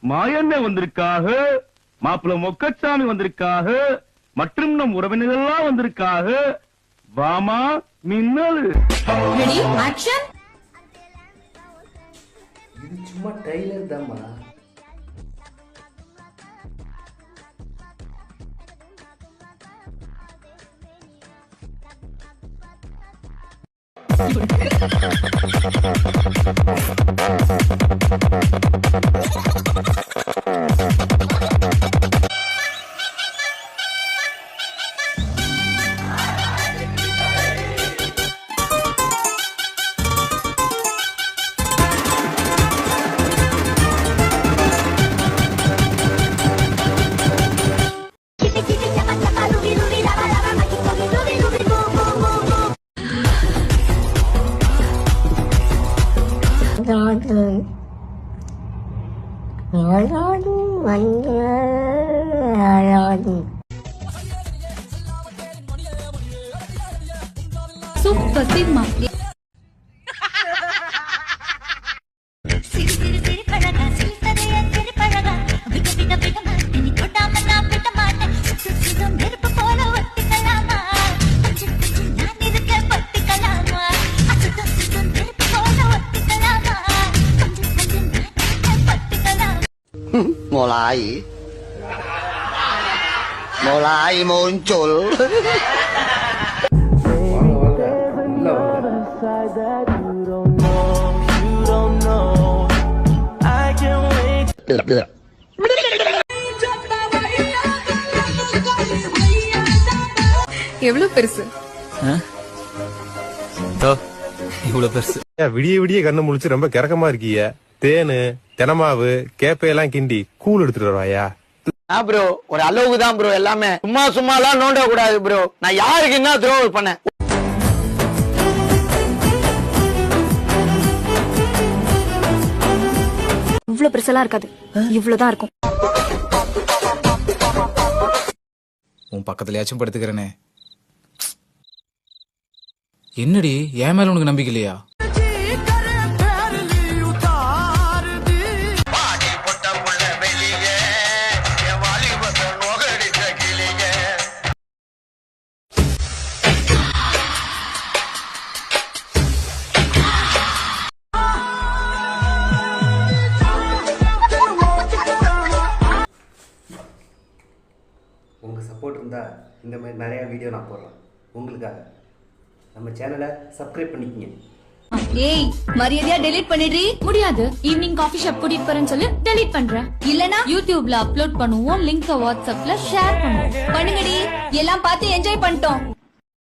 மாயண்ணே வந்திருக்காக, மாப்பிள்ள மொக்கச்சாமி வந்திருக்காக, மற்றும் நம் உறவினர்கள்லாம் வந்திருக்காக. வாமா மின்னல். Ready action. இது சும்மா ட்ரைலர் தான்மா. Super cinema. mulai muncul. எவ்வளவு பெருசு? இவ்வளவு பெருசு. விடிய விடிய கண்ணு முழிச்சு ரொம்ப கிறக்கமா இருக்கீங்க. தேனு தெனமாவு கேப்பையெல்லாம் கிண்டி கூழ் எடுத்துட்டு வருவாயா? ப்ரோ ஒரு அளவுக்கு தான் ப்ரோ, எல்லாமே சும்மா சும்மா எல்லாம் நோண்ட கூடாது ப்ரோ. நான் யாருக்கு என்ன துரோகம் பண்ணேன்? இவ்வளவு பெருசெல்லாம் இருக்காது, இவ்வளவுதான் இருக்கும். உன் பக்கத்துலயாச்சும் படுத்துக்கிறேனே. என்னடி என் மேல உனக்கு நம்பிக்கை இல்லையா? உங்க சப்போர்ட் இருந்தா இந்த மாதிரி நிறைய வீடியோ நான் போடுறேன் உங்களுக்காக. நம்ம சேனலை சப்ஸ்கிரைப் பண்ணிக்கங்க. ஏய் மரியாதையா டெலீட் பண்ணிடுறீ. முடியாது. ஈவினிங் காஃபி ஷாப் கூட்டிட்டு போறேன்னு சொல்லி டெலீட் பண்றேன். இல்லனா யூடியூப்ல அப்லோட் பண்ணுவோம், லிங்க் வாட்ஸ்அப்ல ஷேர் பண்ணுவோம். பண்ணுங்கடி, எல்லாம் பார்த்து என்ஜாய் பண்ணிட்டோம்.